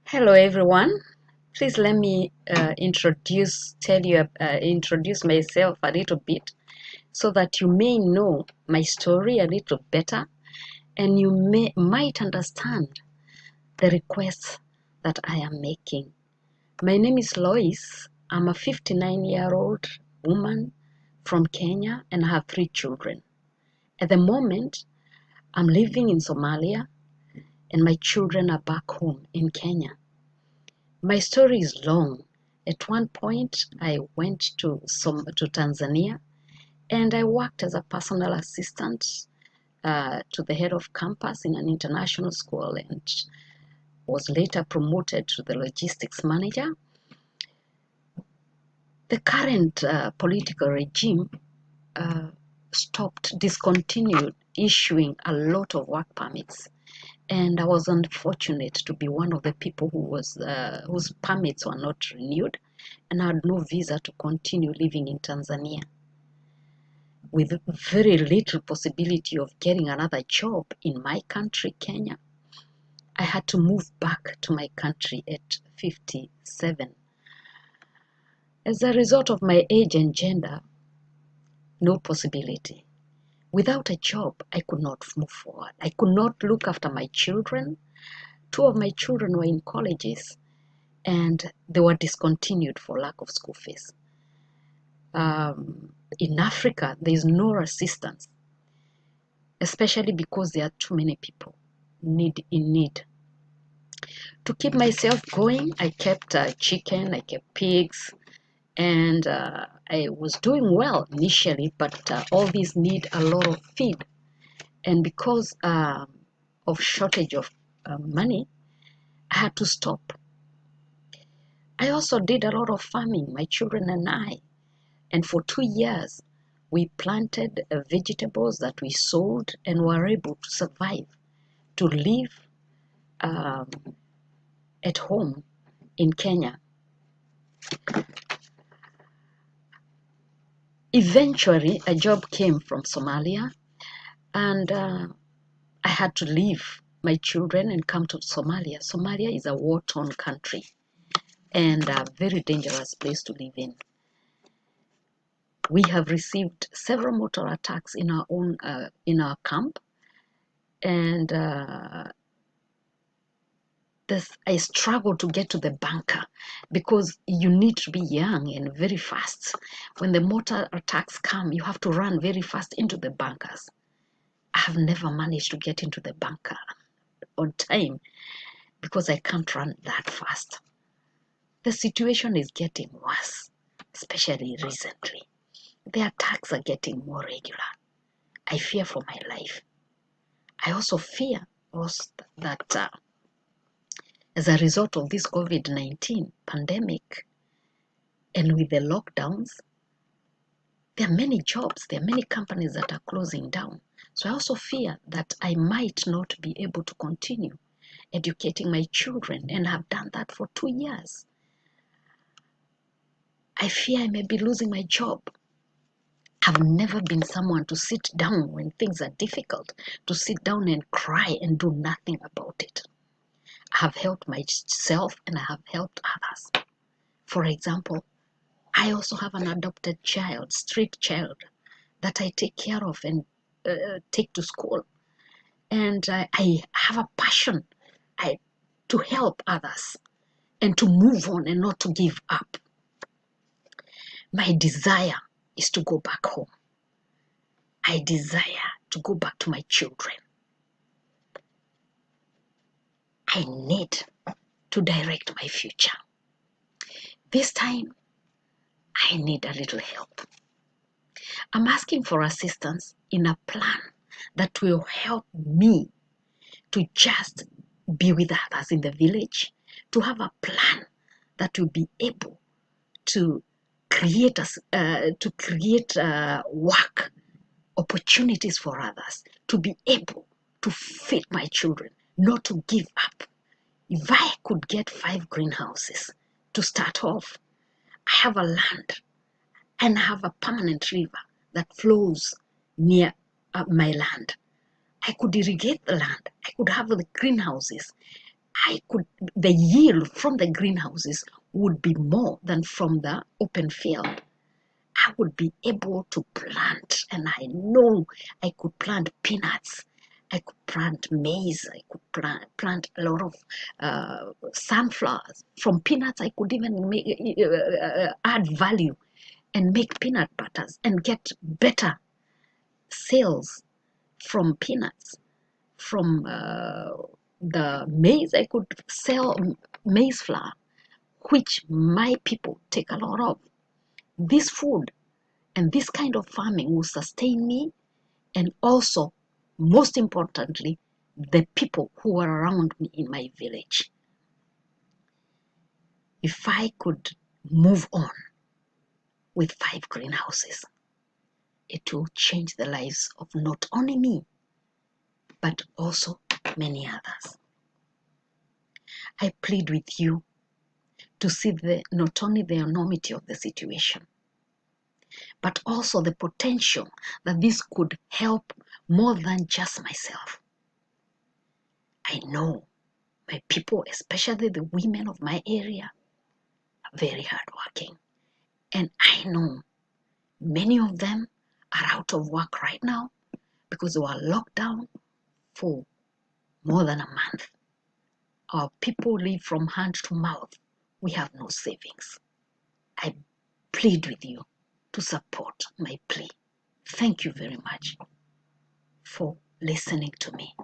Hello everyone. Please let me introduce myself a little bit so that you may know my story a little better and you might understand the requests that I am making. My name is Loise. I'm a 59-year-old woman from Kenya and I have 3 children. At the moment, I'm living in Somalia and my children are back home in Kenya. My story is long. At one point, I went to Tanzania, and I worked as a personal assistant to the head of campus in an international school, and was later promoted to the logistics manager. The current political regime discontinued issuing a lot of work permits. And I was unfortunate to be one of the people whose permits were not renewed, and I had no visa to continue living in Tanzania. With very little possibility of getting another job in my country, Kenya, I had to move back to my country at 57. As a result of my age and gender, no possibility. Without a job, I could not move forward. I could not look after my children. 2 of my children were in colleges and they were discontinued for lack of school fees. In Africa, there is no assistance, especially because there are too many people in need. To keep myself going, I kept chicken, I kept pigs, and I was doing well initially, but all these need a lot of feed. And because of shortage of money, I had to stop. I also did a lot of farming, my children and I. And for 2 years, we planted vegetables that we sold and were able to survive, to live at home in Kenya. Eventually, a job came from Somalia, and I had to leave my children and come to Somalia. Somalia is a war-torn country and a very dangerous place to live in. We have received several mortar attacks in our camp, and I struggled to get to the bunker because you need to be young and very fast. When the mortar attacks come, you have to run very fast into the bunkers. I have never managed to get into the bunker on time because I can't run that fast. The situation is getting worse, especially recently. The attacks are getting more regular. I fear for my life. I also fear that as a result of this COVID-19 pandemic and with the lockdowns, there are many jobs, there are many companies that are closing down. So I also fear that I might not be able to continue educating my children, and have done that for 2 years. I fear I may be losing my job. I've never been someone to sit down when things are difficult, to sit down and cry and do nothing about it. I have helped myself and I have helped others. For example, I also have an adopted child, street child, that I take care of and take to school. And I have a passion to help others and to move on and not to give up. My desire is to go back home. I desire to go back to my children. I need to direct my future. This time, I need a little help. I'm asking for assistance in a plan that will help me to just be with others in the village, to have a plan that will be able to create work opportunities for others, to be able to feed my children, not to give up. If I could get 5 greenhouses to start off, I have a land and I have a permanent river that flows near my land. I could irrigate the land. I could have the greenhouses. the yield from the greenhouses would be more than from the open field. I would be able to plant, and I know I could plant peanuts. I could plant maize. I could plant a lot of sunflowers. From peanuts, I could even add value and make peanut butters and get better sales from peanuts. From the maize, I could sell maize flour, which my people take a lot of. This food and this kind of farming will sustain me, and also, most importantly, the people who are around me in my village. If I could move on with 5 greenhouses, it will change the lives of not only me, but also many others. I plead with you to see not only the enormity of the situation, but also the potential that this could help more than just myself. I know my people, especially the women of my area, are very hardworking. And I know many of them are out of work right now because they were locked down for more than a month. Our people live from hand to mouth. We have no savings. I plead with you to support my plea. Thank you very much for listening to me.